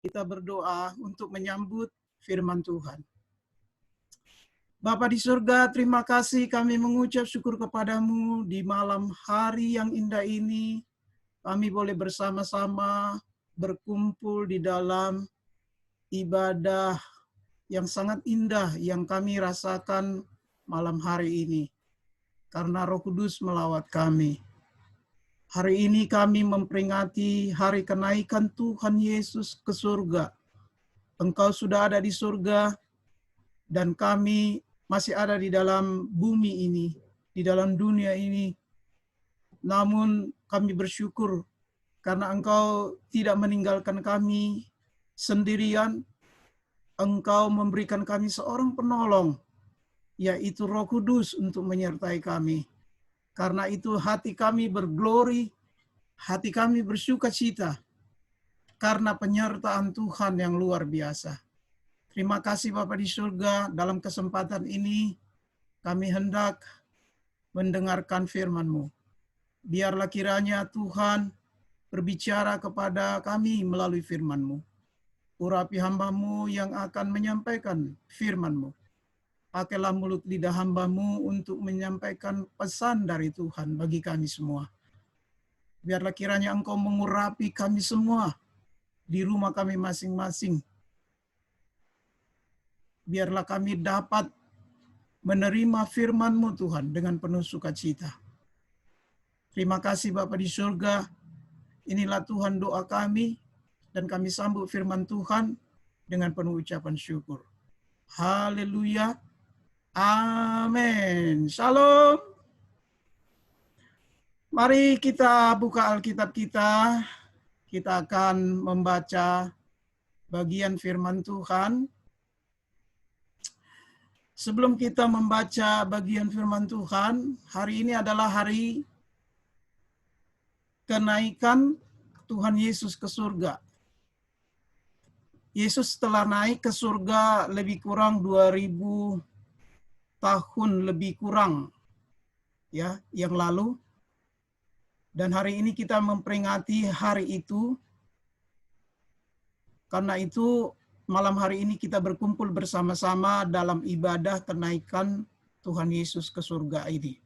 Kita berdoa untuk menyambut firman Tuhan. Bapa di surga, terima kasih kami mengucap syukur kepadamu di malam hari yang indah ini. Kami boleh bersama-sama berkumpul di dalam ibadah yang sangat indah yang kami rasakan malam hari ini. Karena Roh Kudus melawat kami. Hari ini kami memperingati hari kenaikan Tuhan Yesus ke surga. Engkau sudah ada di surga, dan kami masih ada di dalam bumi ini, di dalam dunia ini. Namun kami bersyukur karena Engkau tidak meninggalkan kami sendirian. Engkau memberikan kami seorang penolong, yaitu Roh Kudus untuk menyertai kami. Karena itu hati kami berglori, hati kami bersuka cita, karena penyertaan Tuhan yang luar biasa. Terima kasih Bapa di surga, dalam kesempatan ini kami hendak mendengarkan firman-Mu. Biarlah kiranya Tuhan berbicara kepada kami melalui firman-Mu. Urapi hamba-Mu yang akan menyampaikan firman-Mu. Pakailah mulut lidah hamba-Mu untuk menyampaikan pesan dari Tuhan bagi kami semua. Biarlah kiranya Engkau mengurapi kami semua di rumah kami masing-masing. Biarlah kami dapat menerima firman-Mu Tuhan dengan penuh sukacita. Terima kasih Bapa di surga. Inilah Tuhan doa kami, dan kami sambut firman Tuhan dengan penuh ucapan syukur. Haleluya. Amin. Shalom. Mari kita buka Alkitab kita. Kita akan membaca bagian firman Tuhan. Sebelum kita membaca bagian firman Tuhan, hari ini adalah hari kenaikan Tuhan Yesus ke surga. Yesus telah naik ke surga lebih kurang 2000 tahun lebih kurang ya yang lalu. Dan hari ini kita memperingati hari itu. Karena itu malam hari ini kita berkumpul bersama-sama dalam ibadah kenaikan Tuhan Yesus ke surga ini.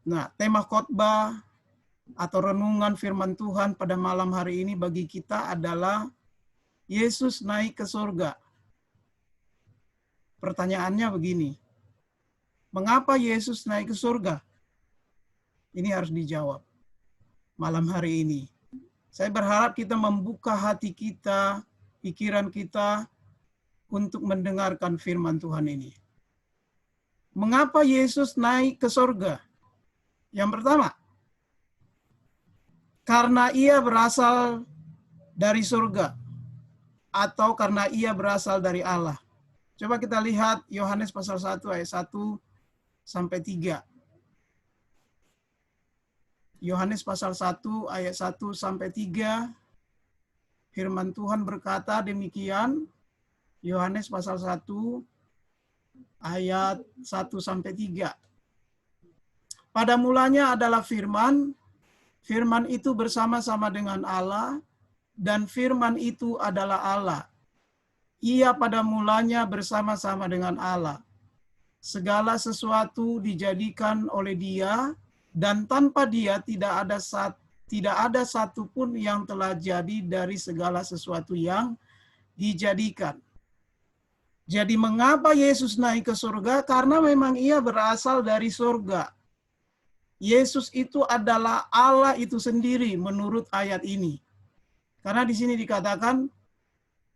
Nah, tema khotbah atau renungan firman Tuhan pada malam hari ini bagi kita adalah Yesus naik ke surga. Pertanyaannya begini, mengapa Yesus naik ke surga? Ini harus dijawab malam hari ini. Saya berharap kita membuka hati kita, pikiran kita untuk mendengarkan firman Tuhan ini. Mengapa Yesus naik ke surga? Yang pertama, karena ia berasal dari surga atau karena ia berasal dari Allah. Coba kita lihat Yohanes pasal 1 ayat 1 sampai 3. Yohanes pasal 1 ayat 1 sampai 3. Firman Tuhan berkata demikian. Yohanes pasal 1 ayat 1 sampai 3. Pada mulanya adalah firman. Firman itu bersama-sama dengan Allah, dan firman itu adalah Allah. Ia pada mulanya bersama-sama dengan Allah. Segala sesuatu dijadikan oleh Dia, dan tanpa Dia tidak ada satu pun yang telah jadi dari segala sesuatu yang dijadikan. Jadi mengapa Yesus naik ke surga? Karena memang Ia berasal dari surga. Yesus itu adalah Allah itu sendiri menurut ayat ini. Karena di sini dikatakan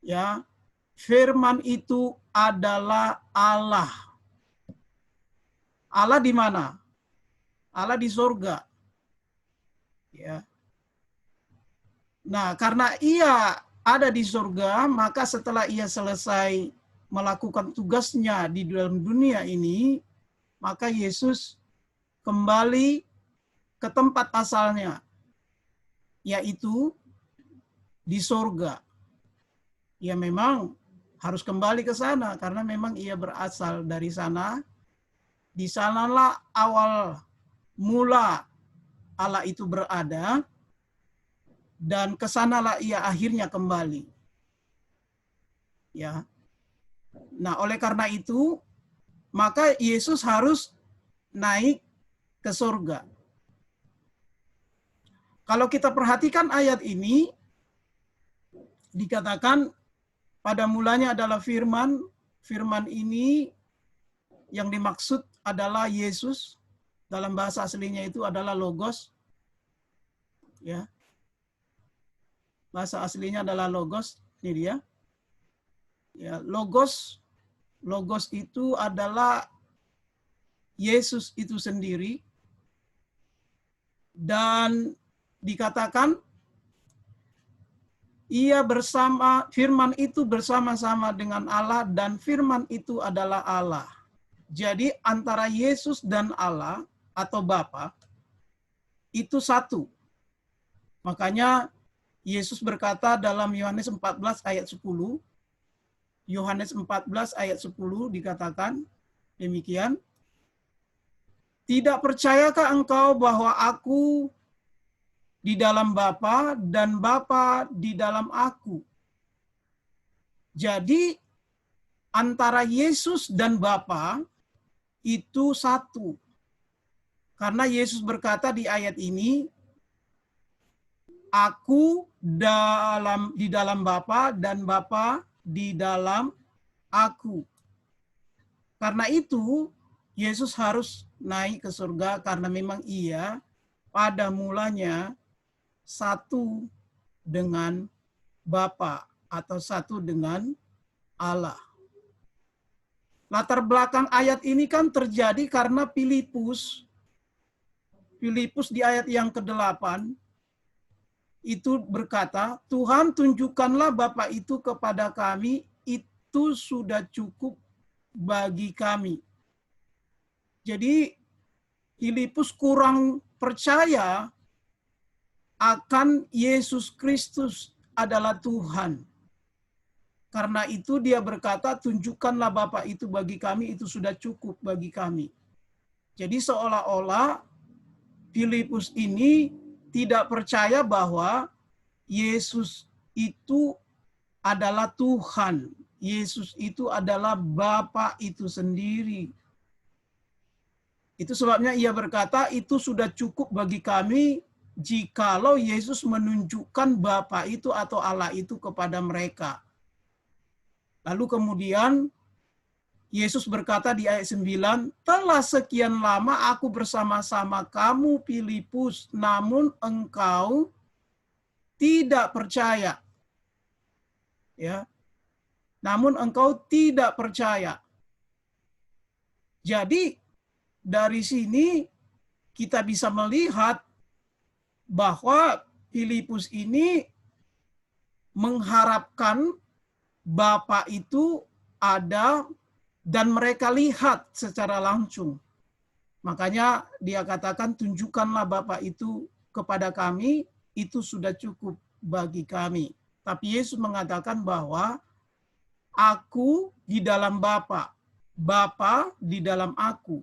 ya, firman itu adalah Allah. Allah di mana? Allah di surga. Ya. Nah, karena Ia ada di surga, maka setelah Ia selesai melakukan tugasnya di dalam dunia ini, maka Yesus kembali ke tempat asalnya, yaitu di surga. Ia memang harus kembali ke sana karena memang Ia berasal dari sana. Di sanalah awal mula Allah itu berada. dan kesanalah ia akhirnya kembali. Ya. Nah, oleh karena itu, maka Yesus harus naik ke surga. Kalau kita perhatikan ayat ini, dikatakan pada mulanya adalah firman, firman ini yang dimaksud adalah Yesus, dalam bahasa aslinya itu adalah logos. Ya. Bahasa aslinya adalah logos, ini dia. Ya, logos itu adalah Yesus itu sendiri, dan dikatakan ia bersama, firman itu bersama-sama dengan Allah, dan firman itu adalah Allah. Jadi antara Yesus dan Allah atau Bapa itu satu. Makanya Yesus berkata dalam Yohanes 14 ayat 10, Yohanes 14 ayat 10 dikatakan demikian, "Tidak percayakah engkau bahwa aku di dalam Bapa dan Bapa di dalam aku?" Jadi antara Yesus dan Bapa itu satu. Karena Yesus berkata di ayat ini, "Aku di dalam Bapa dan Bapa di dalam aku." Karena itu, Yesus harus naik ke surga karena memang ia pada mulanya satu dengan Bapa atau satu dengan Allah. Latar belakang ayat ini kan terjadi karena Filipus di ayat yang ke-8 itu berkata, "Tuhan, tunjukkanlah Bapa itu kepada kami, itu sudah cukup bagi kami." Jadi Filipus kurang percaya akan Yesus Kristus adalah Tuhan. Karena itu dia berkata, "Tunjukkanlah Bapa itu bagi kami, itu sudah cukup bagi kami." Jadi seolah-olah Filipus ini tidak percaya bahwa Yesus itu adalah Tuhan. Yesus itu adalah Bapa itu sendiri. Itu sebabnya ia berkata, "Itu sudah cukup bagi kami jikalau Yesus menunjukkan Bapa itu atau Allah itu kepada mereka." Lalu kemudian Yesus berkata di ayat 9, "Telah sekian lama aku bersama-sama kamu, Filipus, namun engkau tidak percaya." Ya. Namun engkau tidak percaya. Jadi dari sini kita bisa melihat bahwa Filipus ini mengharapkan Bapa itu ada dan mereka lihat secara langsung. Makanya dia katakan, "Tunjukkanlah Bapa itu kepada kami, itu sudah cukup bagi kami." Tapi Yesus mengatakan bahwa aku di dalam Bapa, Bapa di dalam aku.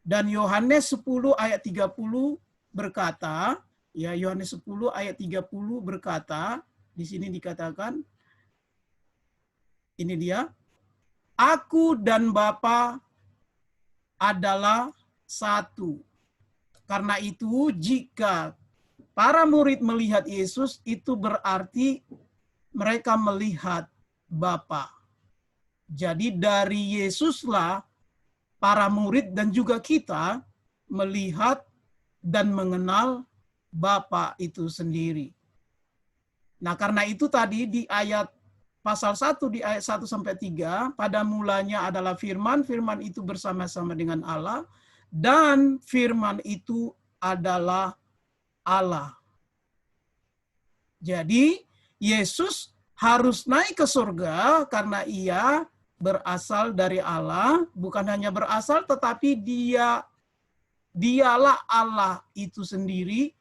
Dan Yohanes 10 ayat 30 berkata, ya Yohanes 10 ayat 30 berkata, di sini dikatakan, ini dia, "Aku dan Bapa adalah satu." Karena itu jika para murid melihat Yesus, itu berarti mereka melihat Bapa. Jadi dari Yesuslah para murid dan juga kita melihat dan mengenal Bapa itu sendiri. Nah, karena itu tadi di ayat pasal 1 di ayat 1 sampai 3, pada mulanya adalah firman, firman itu bersama-sama dengan Allah, dan firman itu adalah Allah. Jadi Yesus harus naik ke surga karena ia berasal dari Allah, bukan hanya berasal tetapi dialah Allah itu sendiri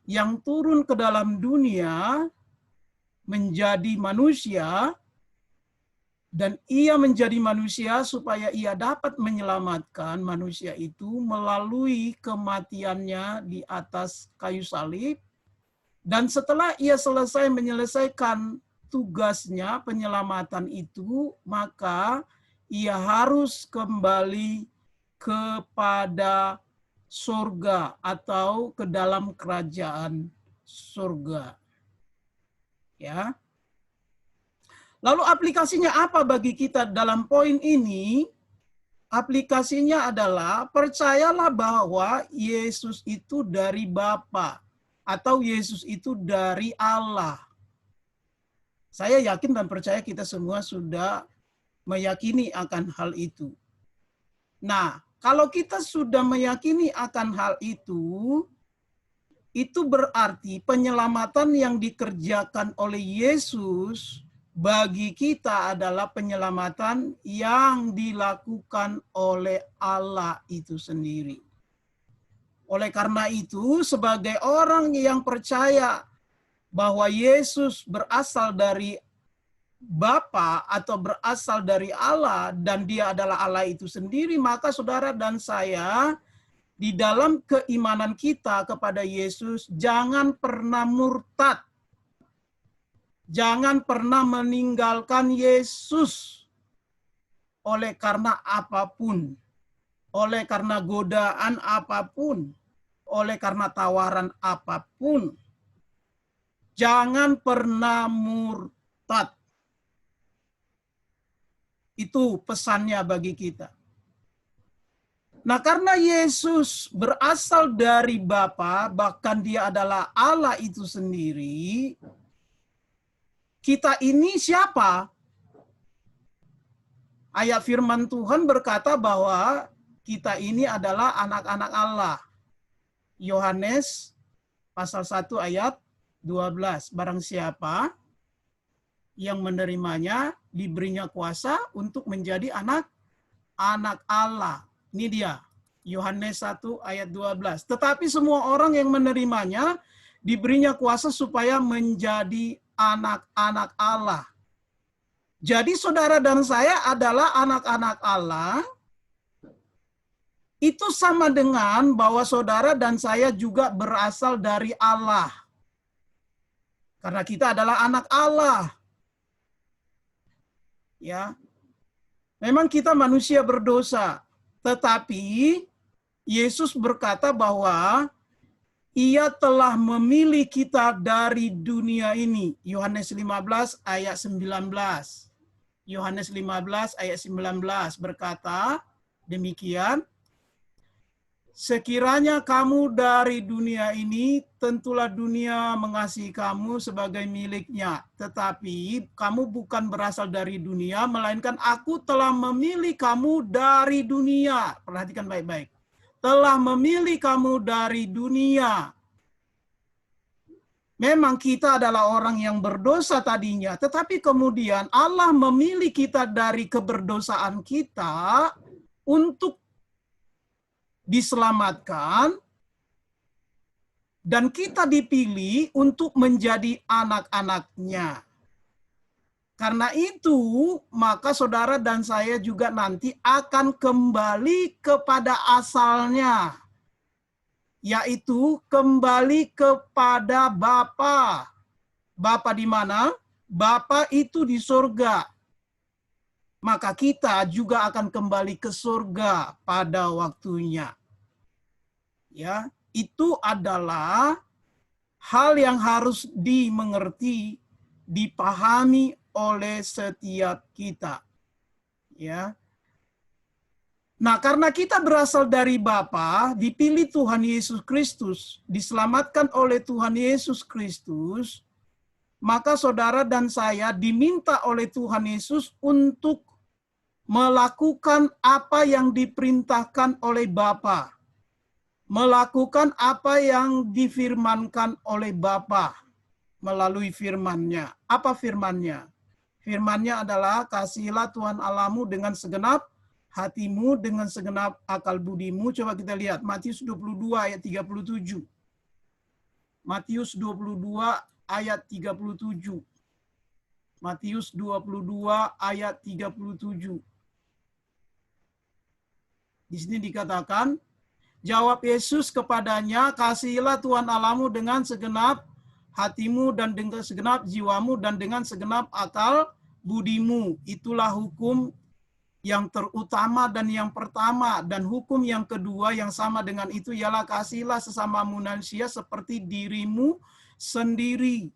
yang turun ke dalam dunia menjadi manusia, dan ia menjadi manusia supaya ia dapat menyelamatkan manusia itu melalui kematiannya di atas kayu salib, Dan setelah ia selesai menyelesaikan tugasnya penyelamatan itu, maka ia harus kembali kepada surga atau ke dalam kerajaan surga. Ya. Lalu aplikasinya apa bagi kita dalam poin ini? Aplikasinya adalah percayalah bahwa Yesus itu dari Bapa atau Yesus itu dari Allah. Saya yakin dan percaya kita semua sudah meyakini akan hal itu. Nah, kalau kita sudah meyakini akan hal itu berarti penyelamatan yang dikerjakan oleh Yesus bagi kita adalah penyelamatan yang dilakukan oleh Allah itu sendiri. Oleh karena itu, sebagai orang yang percaya bahwa Yesus berasal dari Bapa atau berasal dari Allah dan dia adalah Allah itu sendiri, maka saudara dan saya di dalam keimanan kita kepada Yesus jangan pernah murtad. Jangan pernah meninggalkan Yesus oleh karena apapun, oleh karena godaan apapun, oleh karena tawaran apapun. Jangan pernah murtad. Itu pesannya bagi kita. Nah, karena Yesus berasal dari Bapa, bahkan dia adalah Allah itu sendiri, kita ini siapa? Ayat firman Tuhan berkata bahwa kita ini adalah anak-anak Allah. Yohanes pasal 1 ayat 12. Barang siapa yang menerimanya, diberinya kuasa untuk menjadi anak-anak Allah. Ini dia, Yohanes 1 ayat 12. Tetapi semua orang yang menerimanya, diberinya kuasa supaya menjadi anak-anak Allah. Jadi saudara dan saya adalah anak-anak Allah. Itu sama dengan bahwa saudara dan saya juga berasal dari Allah. Karena kita adalah anak Allah. Ya. Memang kita manusia berdosa, tetapi Yesus berkata bahwa Ia telah memilih kita dari dunia ini. Yohanes 15 ayat 19. Yohanes 15 ayat 19 berkata demikian. Sekiranya kamu dari dunia ini, tentulah dunia mengasihi kamu sebagai miliknya. Tetapi kamu bukan berasal dari dunia, melainkan aku telah memilih kamu dari dunia. Perhatikan baik-baik. Telah memilih kamu dari dunia. Memang kita adalah orang yang berdosa tadinya, tetapi kemudian Allah memilih kita dari keberdosaan kita untuk diselamatkan, dan kita dipilih untuk menjadi anak-anaknya. Karena itu, maka saudara dan saya juga nanti akan kembali kepada asalnya, yaitu kembali kepada Bapa. Bapa di mana? Bapa itu di surga. Maka kita juga akan kembali ke surga pada waktunya. Ya, itu adalah hal yang harus dimengerti, dipahami oleh setiap kita. Ya. Nah, karena kita berasal dari Bapa, dipilih Tuhan Yesus Kristus, diselamatkan oleh Tuhan Yesus Kristus, maka saudara dan saya diminta oleh Tuhan Yesus untuk melakukan apa yang diperintahkan oleh Bapa. Melakukan apa yang difirmankan oleh Bapa melalui firman-Nya. Apa firman-Nya? Firman-Nya adalah kasihilah Tuhan Allahmu dengan segenap hatimu, dengan segenap akal budimu. Coba kita lihat Matius 22 ayat 37. Matius 22 ayat 37. Matius 22 ayat 37. Di sini dikatakan, jawab Yesus kepadanya, kasihilah Tuhan Allahmu dengan segenap hatimu dan dengan segenap jiwamu dan dengan segenap akal budimu. Itulah hukum yang terutama dan yang pertama. Dan hukum yang kedua yang sama dengan itu ialah kasihilah sesama manusia seperti dirimu sendiri.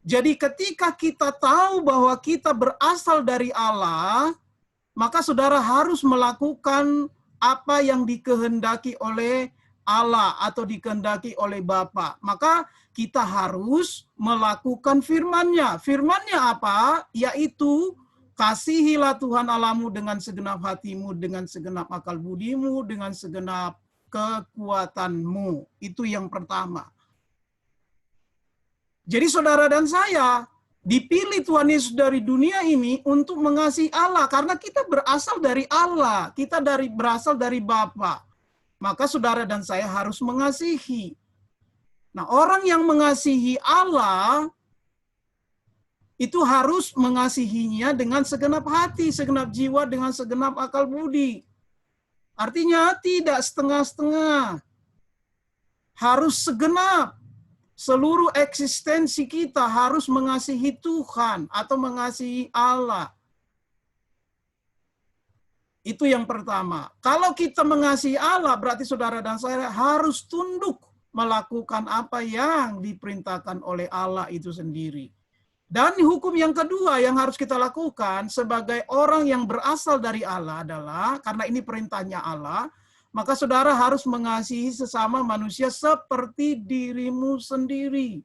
Jadi ketika kita tahu bahwa kita berasal dari Allah, maka saudara harus melakukan apa yang dikehendaki oleh Allah atau dikehendaki oleh Bapa. Maka kita harus melakukan firman-Nya. Firman-Nya apa? Yaitu kasihilah Tuhan Allahmu dengan segenap hatimu, dengan segenap akal budimu, dengan segenap kekuatanmu. Itu yang pertama. Jadi saudara dan saya dipilih Tuhan Yesus dari dunia ini untuk mengasihi Allah karena kita berasal dari Allah, kita berasal dari Bapa. Maka saudara dan saya harus mengasihi. Nah, orang yang mengasihi Allah itu harus mengasihinya dengan segenap hati, segenap jiwa, dengan segenap akal budi. Artinya tidak setengah-setengah. Harus segenap. Seluruh eksistensi kita harus mengasihi Tuhan atau mengasihi Allah. Itu yang pertama. Kalau kita mengasihi Allah, berarti saudara dan saya harus tunduk melakukan apa yang diperintahkan oleh Allah itu sendiri. Dan hukum yang kedua yang harus kita lakukan sebagai orang yang berasal dari Allah adalah, karena ini perintahnya Allah, maka saudara harus mengasihi sesama manusia seperti dirimu sendiri.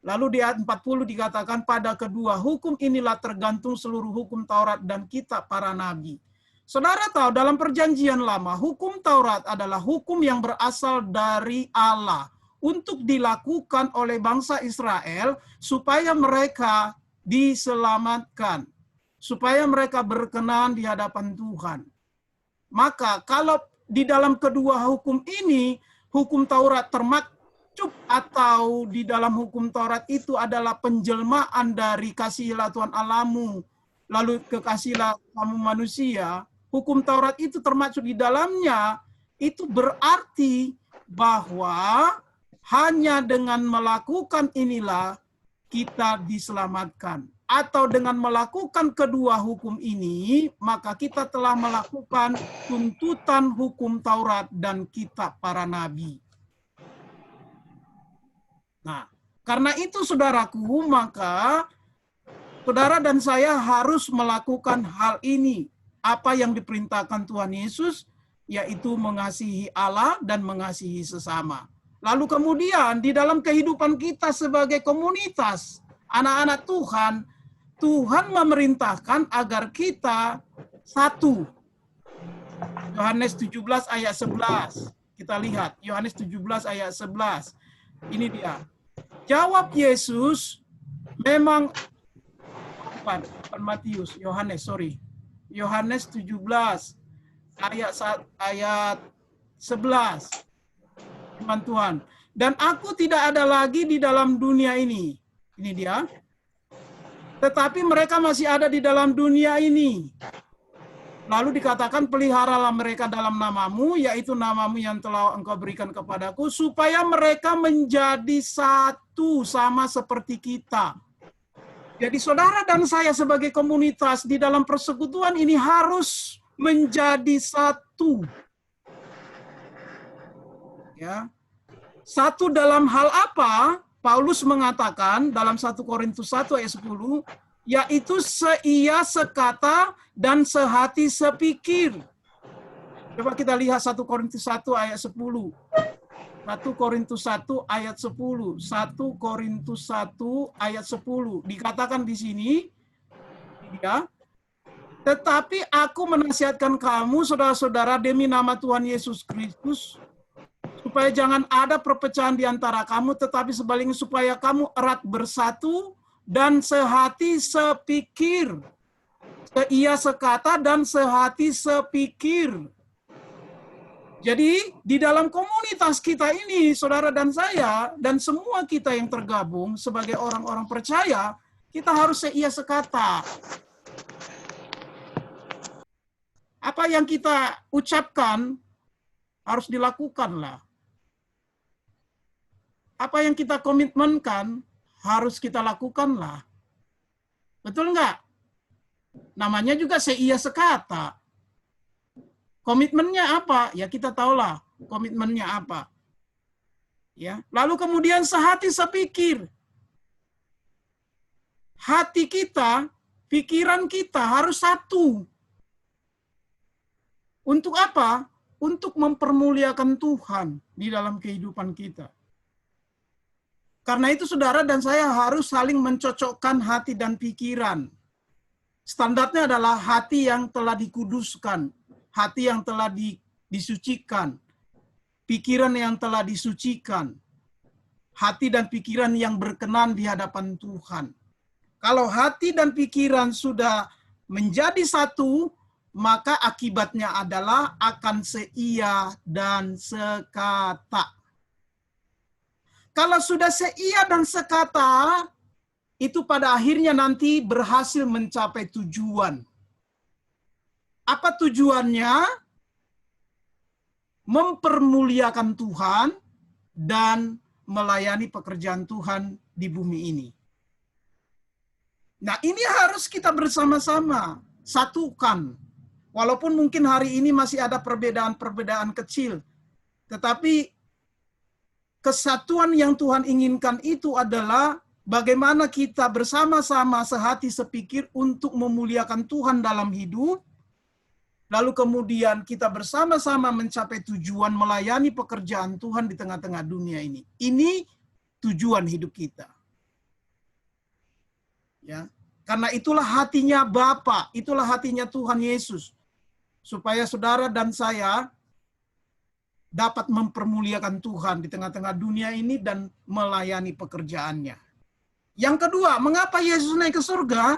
Lalu di ayat 40 dikatakan, pada kedua hukum inilah tergantung seluruh hukum Taurat dan kitab para nabi. Saudara tahu dalam perjanjian lama, hukum Taurat adalah hukum yang berasal dari Allah untuk dilakukan oleh bangsa Israel supaya mereka diselamatkan, supaya mereka berkenan di hadapan Tuhan. Maka kalau di dalam kedua hukum ini, hukum Taurat termaktub atau di dalam hukum Taurat itu adalah penjelmaan dari kasihilah Tuhan Allahmu, lalu kekasihilah kamu manusia. Hukum Taurat itu termaksud di dalamnya, itu berarti bahwa hanya dengan melakukan inilah kita diselamatkan. Atau dengan melakukan kedua hukum ini, maka kita telah melakukan tuntutan hukum Taurat dan kitab para nabi. Nah, karena itu saudaraku, maka saudara dan saya harus melakukan hal ini. Apa yang diperintahkan Tuhan Yesus, yaitu mengasihi Allah dan mengasihi sesama. Lalu kemudian di dalam kehidupan kita sebagai komunitas, anak-anak Tuhan, Tuhan memerintahkan agar kita satu. Yohanes 17 ayat 11. Kita lihat, Yohanes 17 ayat 11. Ini dia. Jawab Yesus, memang, bukan Matius, Yohanes 17 ayat 11. Firman Tuhan. Dan aku tidak ada lagi di dalam dunia ini. Ini dia. Tetapi mereka masih ada di dalam dunia ini. Lalu dikatakan, peliharalah mereka dalam namamu, yaitu namamu yang telah engkau berikan kepadaku, supaya mereka menjadi satu sama seperti kita. Jadi saudara dan saya sebagai komunitas di dalam persekutuan ini harus menjadi satu. Ya. Satu dalam hal apa? Paulus mengatakan dalam 1 Korintus 1 ayat 10, yaitu seia, sekata, dan sehati, sepikir. Coba kita lihat 1 Korintus 1 ayat 10. 1 Korintus 1 ayat 10. 1 Korintus 1 ayat 10. Dikatakan di sini, ya, tetapi aku menasihatkan kamu, saudara-saudara, demi nama Tuhan Yesus Kristus, supaya jangan ada perpecahan di antara kamu, tetapi sebaliknya supaya kamu erat bersatu dan sehati sepikir. Seia, sekata, dan sehati sepikir. Jadi di dalam komunitas kita ini, saudara dan saya, dan semua kita yang tergabung sebagai orang-orang percaya, kita harus seia, sekata. Apa yang kita ucapkan harus dilakukanlah. apa yang kita komitmenkan harus kita lakukanlah. Betul nggak? Namanya juga seia sekata. Komitmennya apa? Ya kita tahulah komitmennya apa. Ya. Lalu kemudian sehati sepikir. Hati kita, pikiran kita harus satu. Untuk apa? Untuk mempermuliakan Tuhan di dalam kehidupan kita. Karena itu saudara dan saya harus saling mencocokkan hati dan pikiran. Standarnya adalah hati yang telah dikuduskan, hati yang telah disucikan, pikiran yang telah disucikan, hati dan pikiran yang berkenan di hadapan Tuhan. Kalau hati dan pikiran sudah menjadi satu, maka akibatnya adalah akan seia dan sekata. Kalau sudah seia dan sekata, itu pada akhirnya nanti berhasil mencapai tujuan. Apa tujuannya? Mempermuliakan Tuhan dan melayani pekerjaan Tuhan di bumi ini. Nah, ini harus kita bersama-sama satukan. Walaupun mungkin hari ini masih ada perbedaan-perbedaan kecil, tetapi kesatuan yang Tuhan inginkan itu adalah bagaimana kita bersama-sama sehati sepikir untuk memuliakan Tuhan dalam hidup, lalu kemudian kita bersama-sama mencapai tujuan melayani pekerjaan Tuhan di tengah-tengah dunia ini. Ini tujuan hidup kita. Ya, karena itulah hatinya Bapa, itulah hatinya Tuhan Yesus, supaya saudara dan saya dapat mempermuliakan Tuhan di tengah-tengah dunia ini dan melayani pekerjaannya. Yang kedua, mengapa Yesus naik ke surga?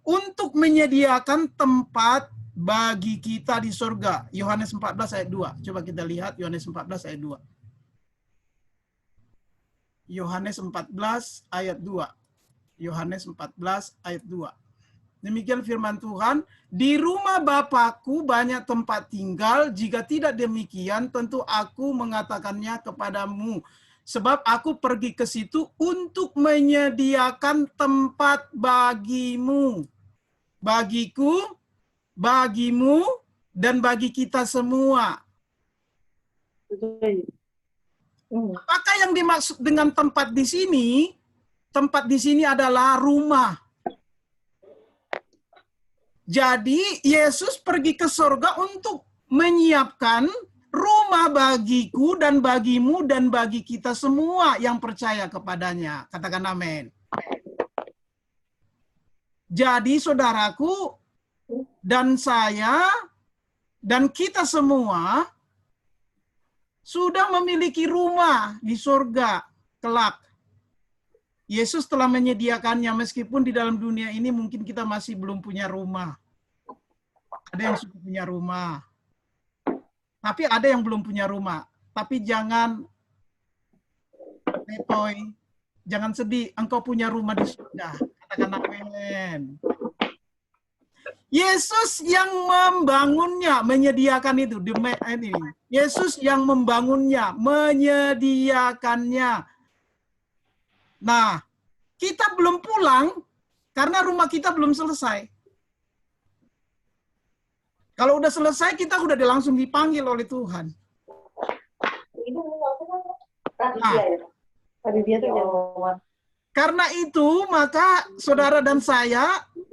Untuk menyediakan tempat bagi kita di surga. Yohanes 14 ayat 2. Coba kita lihat Yohanes 14 ayat 2. Yohanes 14 ayat 2. Yohanes 14 ayat 2. Demikian firman Tuhan, di rumah Bapakku banyak tempat tinggal, jika tidak demikian tentu aku mengatakannya kepadamu. Sebab aku pergi ke situ untuk menyediakan tempat bagimu. Bagiku, bagimu, dan bagi kita semua. Apakah yang dimaksud dengan tempat di sini? Tempat di sini adalah rumah. Jadi Yesus pergi ke surga untuk menyiapkan rumah bagiku dan bagimu dan bagi kita semua yang percaya kepadanya. Katakan amin. Jadi saudaraku dan saya dan kita semua sudah memiliki rumah di surga kelak. Yesus telah menyediakannya meskipun di dalam dunia ini mungkin kita masih belum punya rumah. Ada yang sudah punya rumah. Tapi ada yang belum punya rumah. Tapi jangan letoy, jangan sedih, engkau punya rumah di surga. Katakan amin. Yesus yang membangunnya, menyediakan itu. Yesus yang membangunnya, menyediakannya. Nah, kita belum pulang karena rumah kita belum selesai. Kalau udah selesai, kita udah langsung dipanggil oleh Tuhan. Nah, karena itu, maka saudara dan saya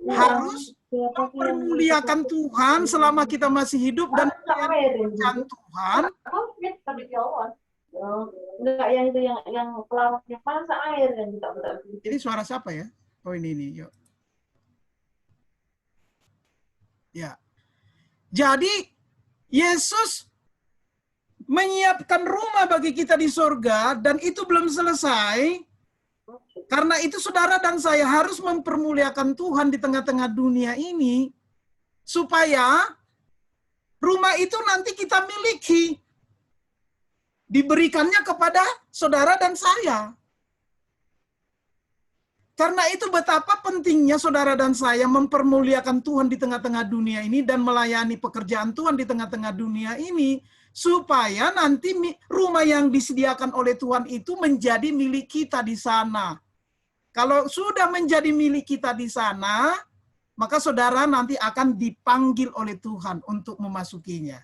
harus mempermuliakan Tuhan selama kita masih hidup dan memuliakan Tuhan. Enggak yang itu yang pelawaknya masa air yang kita. Ini suara siapa ya? Oh ini yuk. Ya. Jadi Yesus menyiapkan rumah bagi kita di surga dan itu belum selesai. Karena itu saudara dan saya harus mempermuliakan Tuhan di tengah-tengah dunia ini supaya rumah itu nanti kita miliki. Diberikannya kepada saudara dan saya. Karena itu betapa pentingnya saudara dan saya mempermuliakan Tuhan di tengah-tengah dunia ini dan melayani pekerjaan Tuhan di tengah-tengah dunia ini supaya nanti rumah yang disediakan oleh Tuhan itu menjadi milik kita di sana. Kalau sudah menjadi milik kita di sana, maka saudara nanti akan dipanggil oleh Tuhan untuk memasukinya.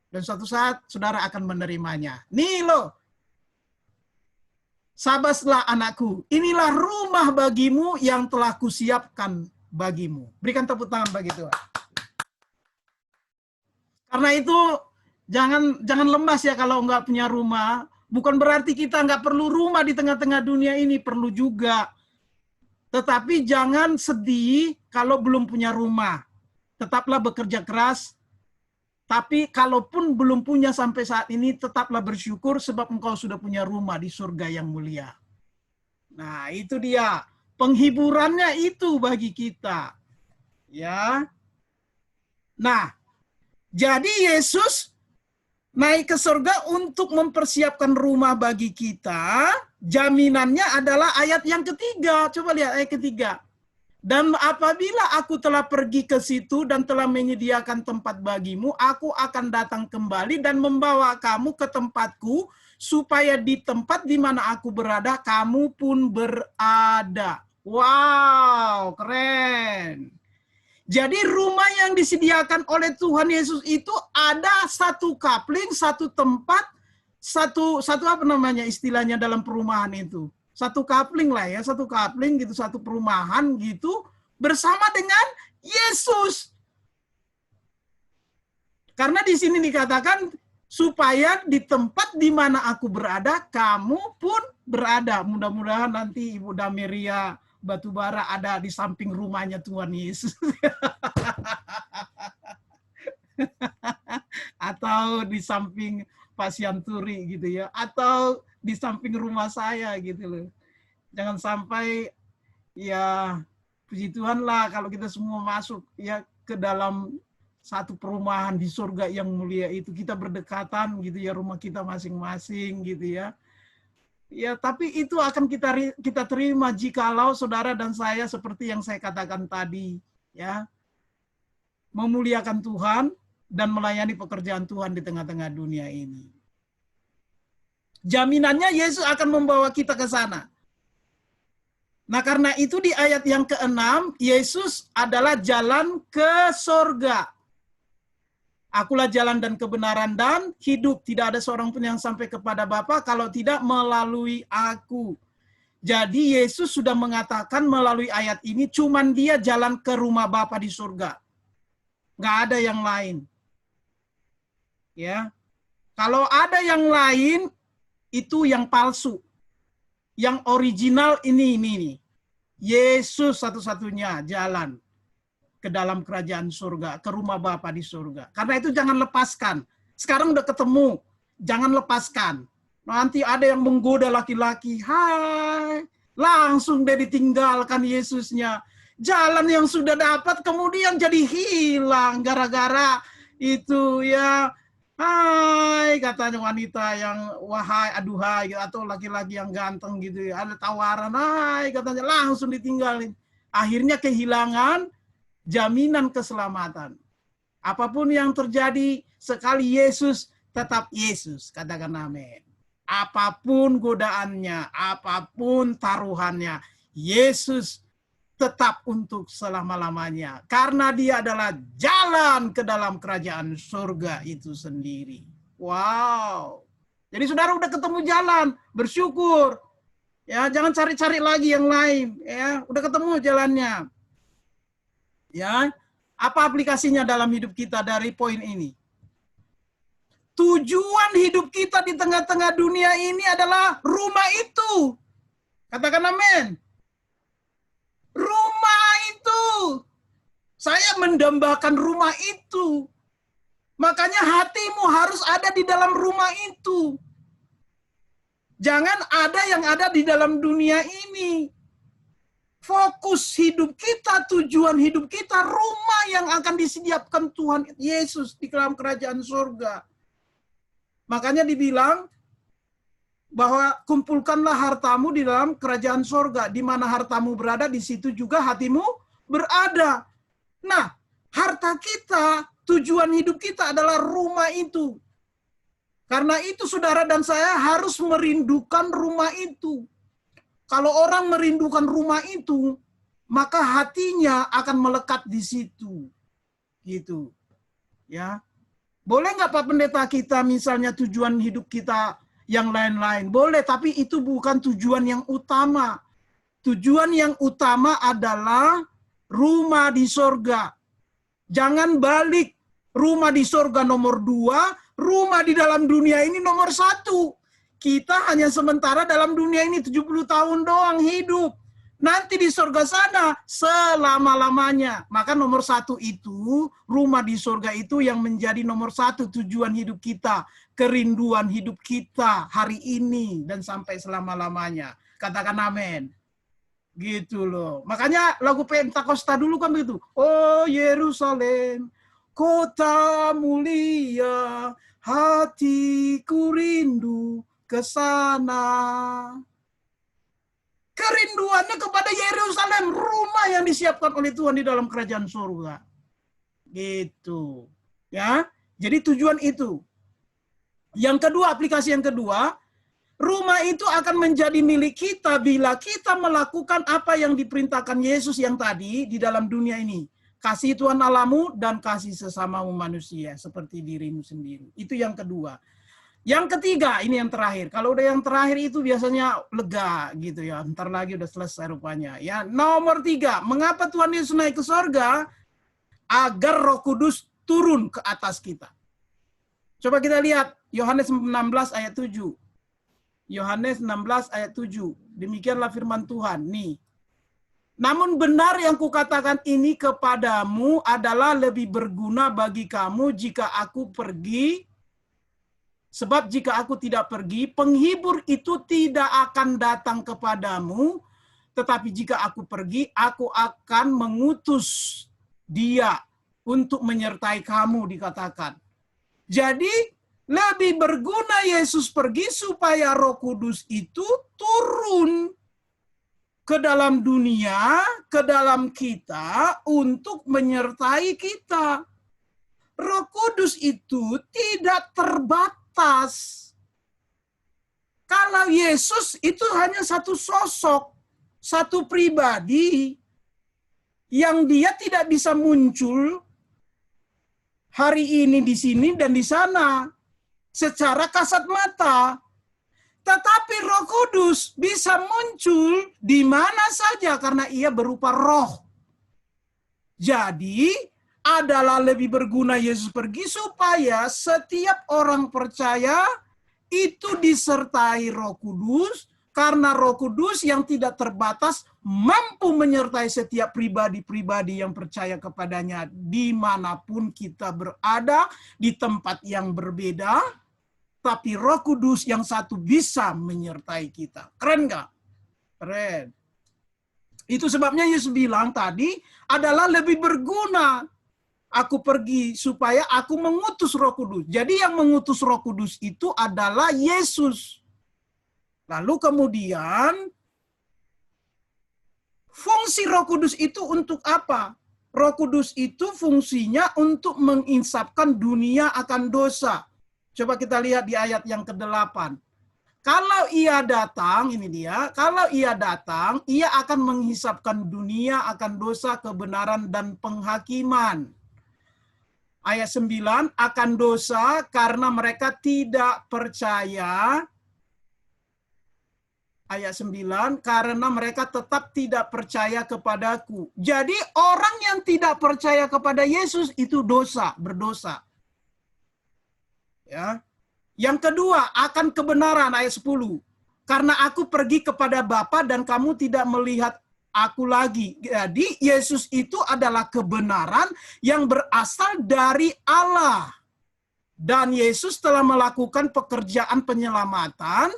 Dan suatu saat saudara akan menerimanya. Nih loh, sabaslah anakku, inilah rumah bagimu yang telah kusiapkan bagimu. Berikan tepuk tangan bagi Tuhan. Karena itu jangan lemas ya kalau nggak punya rumah. Bukan berarti kita nggak perlu rumah di tengah-tengah dunia ini, perlu juga. Tetapi jangan sedih kalau belum punya rumah. Tetaplah bekerja keras. Tapi kalaupun belum punya sampai saat ini, tetaplah bersyukur sebab engkau sudah punya rumah di surga yang mulia. Nah, itu dia. Penghiburannya itu bagi kita. Ya. Nah, jadi Yesus naik ke surga untuk mempersiapkan rumah bagi kita. Jaminannya adalah ayat yang ketiga. Coba lihat ayat ketiga. Dan apabila aku telah pergi ke situ dan telah menyediakan tempat bagimu, aku akan datang kembali dan membawa kamu ke tempatku, supaya di tempat di mana aku berada, kamu pun berada. Wow, keren. Jadi rumah yang disediakan oleh Tuhan Yesus itu ada satu kapling, satu tempat, satu apa namanya istilahnya dalam perumahan itu. Satu kapling lah ya, satu kapling gitu, satu perumahan gitu, bersama dengan Yesus. Karena di sini dikatakan, supaya di tempat di mana aku berada, kamu pun berada. Mudah-mudahan nanti Ibu Dameria Batubara ada di samping rumahnya Tuhan Yesus. Atau di samping Pak Sianturi gitu ya. Atau di samping rumah saya gitu loh. Jangan sampai ya puji Tuhan lah kalau kita semua masuk ya ke dalam satu perumahan di surga yang mulia itu, kita berdekatan gitu ya, rumah kita masing-masing gitu ya. Ya, tapi itu akan kita terima jikalau saudara dan saya seperti yang saya katakan tadi ya. Memuliakan Tuhan dan melayani pekerjaan Tuhan di tengah-tengah dunia ini. Jaminannya Yesus akan membawa kita ke sana. Nah, karena itu di ayat yang ke-6, Yesus adalah jalan ke sorga. Akulah jalan dan kebenaran dan hidup. Tidak ada seorang pun yang sampai kepada Bapa kalau tidak melalui aku. Jadi Yesus sudah mengatakan melalui ayat ini, cuman dia jalan ke rumah Bapa di surga. Nggak ada yang lain. Ya, kalau ada yang lain, itu yang palsu. Yang original ini. Yesus satu-satunya jalan ke dalam kerajaan surga, ke rumah Bapa di surga. Karena itu jangan lepaskan. Sekarang udah ketemu, jangan lepaskan. Nanti ada yang menggoda laki-laki, hai, langsung dia ditinggalkan Yesusnya. Jalan yang sudah dapat kemudian jadi hilang gara-gara itu ya. Hai, katanya wanita yang wahai, aduhai, gitu, atau laki-laki yang ganteng gitu ya. Ada tawaran, hai, katanya langsung ditinggalin. Akhirnya kehilangan jaminan keselamatan. Apapun yang terjadi, sekali Yesus, tetap Yesus. Katakan amin. Apapun godaannya, apapun taruhannya, Yesus tetap untuk selama-lamanya. Karena dia adalah jalan ke dalam kerajaan surga itu sendiri. Wow. Jadi saudara udah ketemu jalan, bersyukur. Ya, jangan cari-cari lagi yang lain. Ya, udah ketemu jalannya. Ya, apa aplikasinya dalam hidup kita dari poin ini? Tujuan hidup kita di tengah-tengah dunia ini adalah rumah itu. Katakan amin. Rumah itu. Saya mendambakan rumah itu. Makanya hatimu harus ada di dalam rumah itu. Jangan ada yang ada di dalam dunia ini. Fokus hidup kita, tujuan hidup kita, rumah yang akan disediakan Tuhan Yesus di dalam kerajaan surga. Makanya dibilang bahwa kumpulkanlah hartamu di dalam kerajaan surga. Di mana hartamu berada, di situ juga hatimu berada. Nah, harta kita, tujuan hidup kita adalah rumah itu. Karena itu saudara dan saya harus merindukan rumah itu. Kalau orang merindukan rumah itu, maka hatinya akan melekat di situ. Gitu. Ya. Boleh nggak Pak Pendeta kita misalnya tujuan hidup kita yang lain-lain? Boleh, tapi itu bukan tujuan yang utama. Tujuan yang utama adalah rumah di sorga. Jangan balik. Rumah di sorga nomor 2, rumah di dalam dunia ini nomor 1. Kita hanya sementara dalam dunia ini 70 tahun doang hidup. Nanti di surga sana selama-lamanya. Maka nomor 1 itu, rumah di surga itu yang menjadi nomor 1 tujuan hidup kita. Kerinduan hidup kita hari ini dan sampai selama-lamanya. Katakan amin. Gitu loh. Makanya lagu Pentakosta dulu kan begitu. Oh Yerusalem, kota mulia, hatiku rindu ke sana. Kerinduannya kepada Yerusalem, rumah yang disiapkan oleh Tuhan di dalam kerajaan surga. Gitu. Ya. Jadi tujuan itu. Yang kedua, aplikasi yang kedua, rumah itu akan menjadi milik kita bila kita melakukan apa yang diperintahkan Yesus yang tadi di dalam dunia ini. Kasih Tuhan Allahmu dan kasih sesamamu manusia seperti dirimu sendiri. Itu yang kedua. Yang ketiga, ini yang terakhir. Kalau udah yang terakhir itu biasanya lega gitu ya. Ntar lagi udah selesai rupanya. Ya, nomor 3. Mengapa Tuhan Yesus naik ke sorga? Agar Roh Kudus turun ke atas kita. Coba kita lihat Yohanes 16 ayat 7. Yohanes 16 ayat 7. Demikianlah firman Tuhan. Nih. Namun benar yang kukatakan ini kepadamu adalah lebih berguna bagi kamu jika aku pergi. Sebab jika aku tidak pergi, penghibur itu tidak akan datang kepadamu. Tetapi jika aku pergi, aku akan mengutus dia untuk menyertai kamu, dikatakan. Jadi, lebih berguna Yesus pergi supaya Roh Kudus itu turun ke dalam dunia, ke dalam kita, untuk menyertai kita. Roh Kudus itu tidak terbatas. Kalau Yesus itu hanya satu sosok, satu pribadi yang dia tidak bisa muncul hari ini di sini dan di sana secara kasat mata. Tetapi Roh Kudus bisa muncul di mana saja karena ia berupa roh. Jadi adalah lebih berguna Yesus pergi supaya setiap orang percaya itu disertai Roh Kudus, karena Roh Kudus yang tidak terbatas mampu menyertai setiap pribadi-pribadi yang percaya kepadanya dimanapun kita berada, di tempat yang berbeda, tapi Roh Kudus yang satu bisa menyertai kita. Keren nggak? Keren. Itu sebabnya Yesus bilang tadi adalah lebih berguna aku pergi supaya aku mengutus Roh Kudus. Jadi yang mengutus Roh Kudus itu adalah Yesus. Lalu kemudian fungsi Roh Kudus itu untuk apa? Roh Kudus itu fungsinya untuk menginsapkan dunia akan dosa. Coba kita lihat di ayat yang ke-8. Kalau ia datang, ini dia, kalau ia datang, ia akan menghisapkan dunia akan dosa, kebenaran, dan penghakiman. Ayat 9, akan dosa karena mereka tidak percaya. Ayat 9, karena mereka tetap tidak percaya kepadaku. Jadi orang yang tidak percaya kepada Yesus itu dosa, berdosa. Ya. Yang kedua, akan kebenaran ayat 10. Karena aku pergi kepada Bapa dan kamu tidak melihat aku lagi. Jadi Yesus itu adalah kebenaran yang berasal dari Allah. Dan Yesus telah melakukan pekerjaan penyelamatan,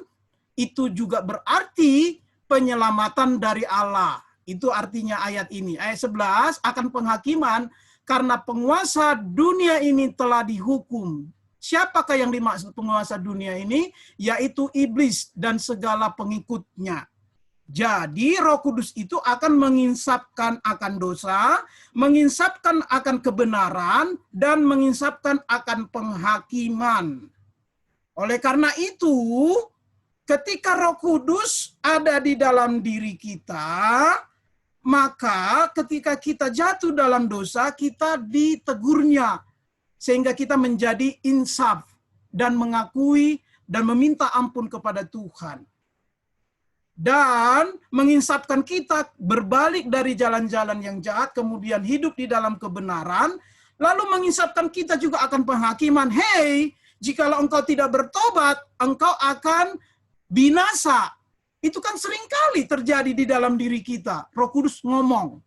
itu juga berarti penyelamatan dari Allah. Itu artinya ayat ini. Ayat 11, akan penghakiman karena penguasa dunia ini telah dihukum. Siapakah yang dimaksud penguasa dunia ini? Yaitu iblis dan segala pengikutnya. Jadi Roh Kudus itu akan menginsapkan akan dosa, menginsapkan akan kebenaran, dan menginsapkan akan penghakiman. Oleh karena itu, ketika Roh Kudus ada di dalam diri kita, maka ketika kita jatuh dalam dosa, kita ditegurnya. Sehingga kita menjadi insaf dan mengakui dan meminta ampun kepada Tuhan. Dan menginsafkan kita berbalik dari jalan-jalan yang jahat, kemudian hidup di dalam kebenaran, lalu menginsafkan kita juga akan penghakiman. Hei, jikalau engkau tidak bertobat, engkau akan binasa. Itu kan seringkali terjadi di dalam diri kita. Roh Kudus ngomong.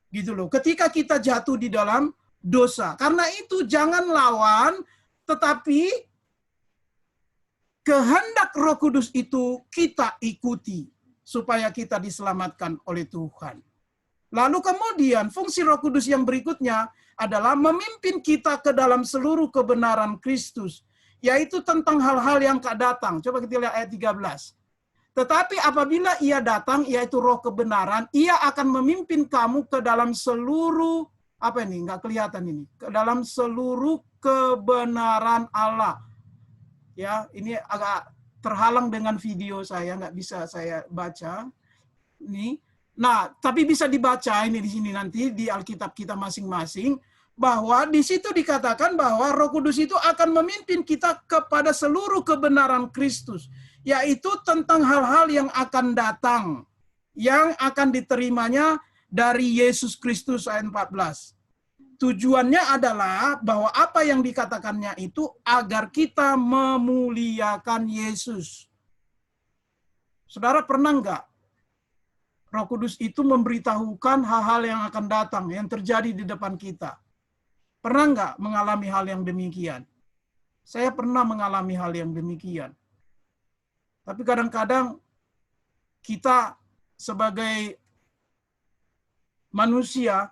Gitu loh. Ketika kita jatuh di dalam dosa. Karena itu jangan lawan, tetapi kehendak Roh Kudus itu kita ikuti supaya kita diselamatkan oleh Tuhan. Lalu kemudian fungsi Roh Kudus yang berikutnya adalah memimpin kita ke dalam seluruh kebenaran Kristus, yaitu tentang hal-hal yang akan datang. Coba kita lihat ayat 13. Tetapi apabila ia datang, yaitu Roh kebenaran, ia akan memimpin kamu ke dalam seluruh, apa ini? Nggak kelihatan ini. Ke dalam seluruh kebenaran Allah. Ya, ini agak terhalang dengan video saya, nggak bisa saya baca. Ini. Nah, tapi bisa dibaca ini di sini nanti di Alkitab kita masing-masing, bahwa di situ dikatakan bahwa Roh Kudus itu akan memimpin kita kepada seluruh kebenaran Kristus, yaitu tentang hal-hal yang akan datang, yang akan diterimanya dari Yesus Kristus ayat 14. Tujuannya adalah bahwa apa yang dikatakannya itu agar kita memuliakan Yesus. Saudara pernah enggak Roh Kudus itu memberitahukan hal-hal yang akan datang, yang terjadi di depan kita? Pernah enggak mengalami hal yang demikian? Saya pernah mengalami hal yang demikian. Tapi kadang-kadang kita sebagai manusia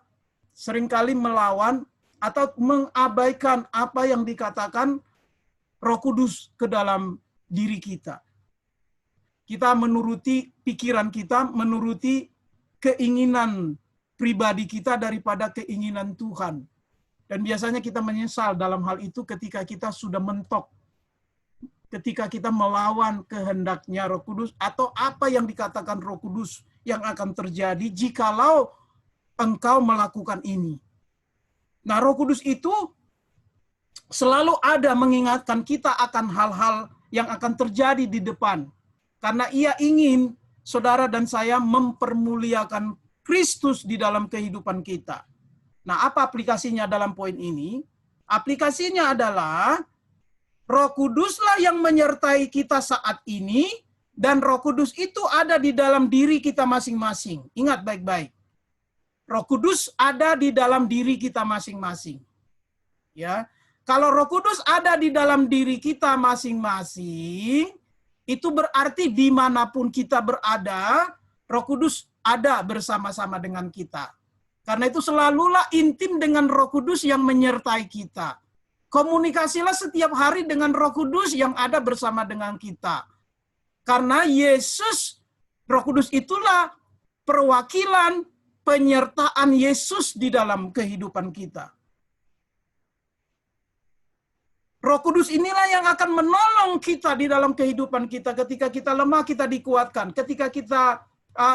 seringkali melawan atau mengabaikan apa yang dikatakan Roh Kudus ke dalam diri kita. Kita menuruti pikiran kita, menuruti keinginan pribadi kita daripada keinginan Tuhan. Dan biasanya kita menyesal dalam hal itu ketika kita sudah mentok, ketika kita melawan kehendaknya Roh Kudus atau apa yang dikatakan Roh Kudus yang akan terjadi jikalau engkau melakukan ini. Nah, Roh Kudus itu selalu ada mengingatkan kita akan hal-hal yang akan terjadi di depan. Karena ia ingin saudara dan saya mempermuliakan Kristus di dalam kehidupan kita. Nah, apa aplikasinya dalam poin ini? Aplikasinya adalah Roh Kuduslah yang menyertai kita saat ini, dan Roh Kudus itu ada di dalam diri kita masing-masing. Ingat baik-baik. Roh Kudus ada di dalam diri kita masing-masing. Ya, kalau Roh Kudus ada di dalam diri kita masing-masing, itu berarti dimanapun kita berada, Roh Kudus ada bersama-sama dengan kita. Karena itu selalulah intim dengan Roh Kudus yang menyertai kita. Komunikasilah setiap hari dengan Roh Kudus yang ada bersama dengan kita. Karena Yesus, Roh Kudus itulah perwakilan penyertaan Yesus di dalam kehidupan kita. Roh Kudus inilah yang akan menolong kita di dalam kehidupan kita. Ketika kita lemah, kita dikuatkan. Ketika kita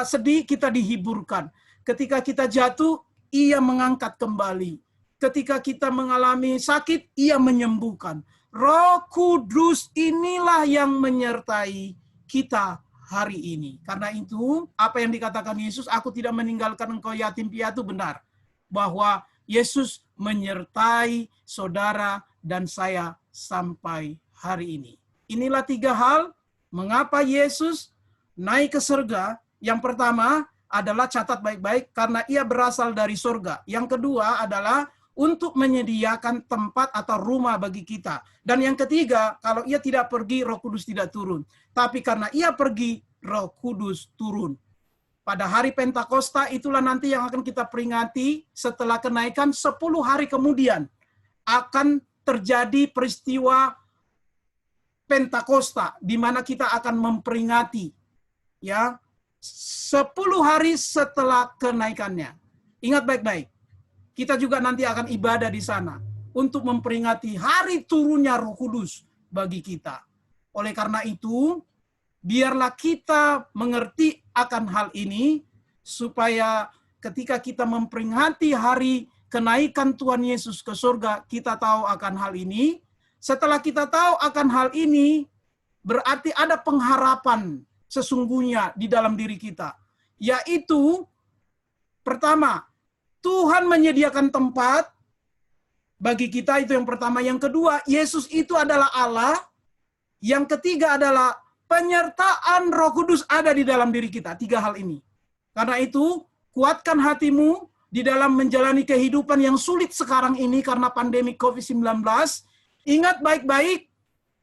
sedih, kita dihiburkan. Ketika kita jatuh, ia mengangkat kembali. Ketika kita mengalami sakit, ia menyembuhkan. Roh Kudus inilah yang menyertai kita hari ini. Karena itu, apa yang dikatakan Yesus, aku tidak meninggalkan engkau yatim piatu, benar. Bahwa Yesus menyertai saudara dan saya sampai hari ini. Inilah 3 hal mengapa Yesus naik ke surga. Yang pertama adalah catat baik-baik karena ia berasal dari surga. Yang kedua adalah untuk menyediakan tempat atau rumah bagi kita. Dan yang ketiga, kalau ia tidak pergi, Roh Kudus tidak turun. Tapi karena ia pergi, Roh Kudus turun. Pada hari Pentakosta itulah nanti yang akan kita peringati setelah kenaikan 10 hari kemudian. Akan terjadi peristiwa Pentakosta di mana kita akan memperingati ya 10 hari setelah kenaikannya. Ingat baik-baik. Kita juga nanti akan ibadah di sana untuk memperingati hari turunnya Roh Kudus bagi kita. Oleh karena itu, biarlah kita mengerti akan hal ini, supaya ketika kita memperingati hari kenaikan Tuhan Yesus ke surga, kita tahu akan hal ini. Setelah kita tahu akan hal ini, berarti ada pengharapan sesungguhnya di dalam diri kita. Yaitu, pertama, Tuhan menyediakan tempat bagi kita, itu yang pertama. Yang kedua, Yesus itu adalah Allah. Yang ketiga adalah penyertaan Roh Kudus ada di dalam diri kita. 3 hal ini. Karena itu, kuatkan hatimu di dalam menjalani kehidupan yang sulit sekarang ini karena pandemi COVID-19. Ingat baik-baik,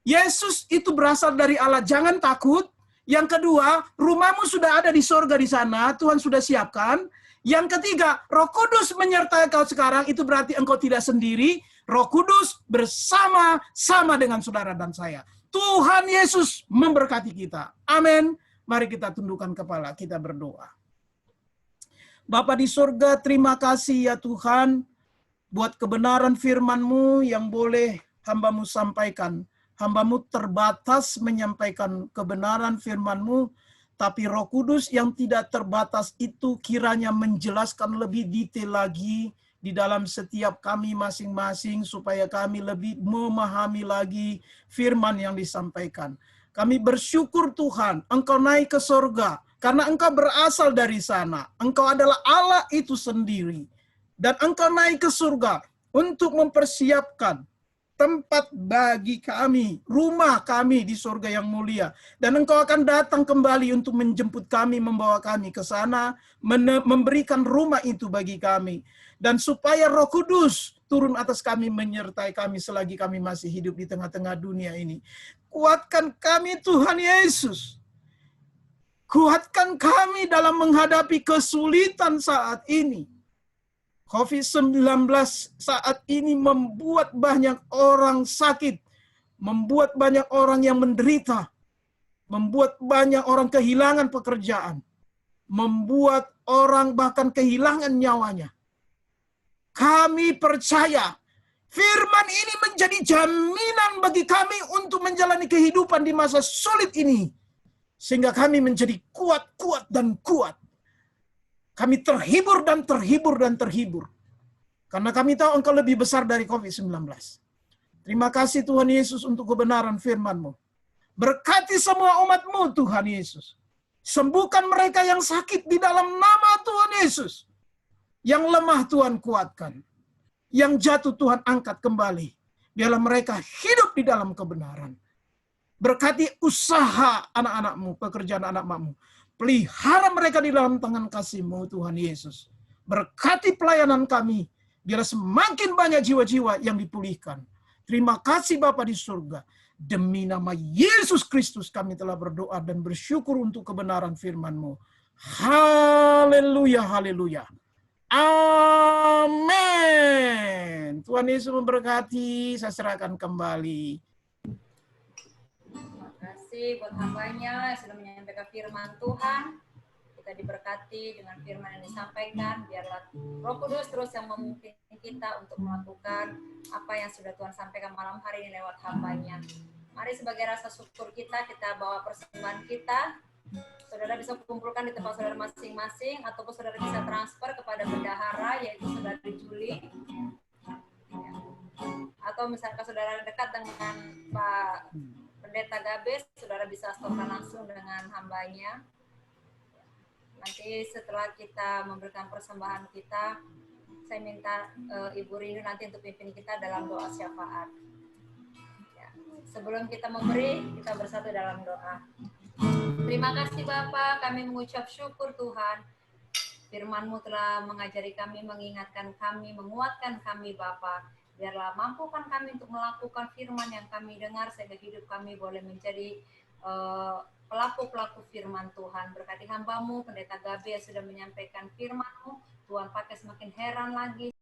Yesus itu berasal dari Allah. Jangan takut. Yang kedua, rumahmu sudah ada di sorga di sana. Tuhan sudah siapkan. Yang ketiga, Roh Kudus menyertai kau sekarang. Itu berarti engkau tidak sendiri. Roh Kudus bersama-sama dengan saudara dan saya. Tuhan Yesus memberkati kita. Amin. Mari kita tundukkan kepala, kita berdoa. Bapa di surga, terima kasih ya Tuhan, buat kebenaran firman-Mu yang boleh hamba-Mu sampaikan. Hamba-Mu terbatas menyampaikan kebenaran firman-Mu, tapi Roh Kudus yang tidak terbatas itu kiranya menjelaskan lebih detail lagi di dalam setiap kami masing-masing, supaya kami lebih memahami lagi firman yang disampaikan. Kami bersyukur Tuhan, Engkau naik ke surga, karena Engkau berasal dari sana. Engkau adalah Allah itu sendiri. Dan Engkau naik ke surga untuk mempersiapkan tempat bagi kami, rumah kami di surga yang mulia. Dan Engkau akan datang kembali untuk menjemput kami, membawa kami ke sana, memberikan rumah itu bagi kami. Dan supaya Roh Kudus turun atas kami, menyertai kami selagi kami masih hidup di tengah-tengah dunia ini. Kuatkan kami Tuhan Yesus. Kuatkan kami dalam menghadapi kesulitan saat ini. COVID-19 saat ini membuat banyak orang sakit, membuat banyak orang yang menderita, membuat banyak orang kehilangan pekerjaan, membuat orang bahkan kehilangan nyawanya. Kami percaya firman ini menjadi jaminan bagi kami untuk menjalani kehidupan di masa sulit ini, sehingga kami menjadi kuat dan kuat. Kami terhibur dan terhibur dan terhibur. Karena kami tahu Engkau lebih besar dari COVID-19. Terima kasih Tuhan Yesus untuk kebenaran firman-Mu. Berkati semua umat-Mu Tuhan Yesus. Sembuhkan mereka yang sakit di dalam nama Tuhan Yesus. Yang lemah Tuhan kuatkan. Yang jatuh Tuhan angkat kembali. Biarlah mereka hidup di dalam kebenaran. Berkati usaha anak-anak-Mu, pekerjaan anak-anak-Mu. Pelihara mereka di dalam tangan kasih-Mu Tuhan Yesus. Berkati pelayanan kami. Biarlah semakin banyak jiwa-jiwa yang dipulihkan. Terima kasih Bapa di surga. Demi nama Yesus Kristus kami telah berdoa dan bersyukur untuk kebenaran firman-Mu. Haleluya, haleluya. Amin. Tuhan Yesus memberkati. Saya serahkan kembali. Terima kasih buat hambanya yang sudah menyampaikan firman Tuhan. Kita diberkati dengan firman yang disampaikan. Biarlah Roh Kudus terus yang memimpin kita untuk melakukan apa yang sudah Tuhan sampaikan malam hari ini lewat hambanya. Mari sebagai rasa syukur kita bawa persembahan kita. Saudara bisa kumpulkan di tempat saudara masing-masing, ataupun saudara bisa transfer kepada bendahara, yaitu saudara Juli. Atau misalkan saudara dekat dengan Pak Pendeta Gabes, saudara bisa setorkan langsung dengan hambanya. Nanti setelah kita memberikan persembahan kita, saya minta Ibu Rindu nanti untuk pimpin kita dalam doa syafaat. Ya. Sebelum kita memberi, kita bersatu dalam doa. Terima kasih Bapa, kami mengucap syukur Tuhan. Firman-Mu telah mengajari kami, mengingatkan kami, menguatkan kami Bapa. Biarlah mampukan kami untuk melakukan firman yang kami dengar, sehingga hidup kami boleh menjadi pelaku-pelaku firman Tuhan. Berkati hamba-Mu, Pendeta Gabi yang sudah menyampaikan firman-Mu, Tuhan pakai semakin heran lagi.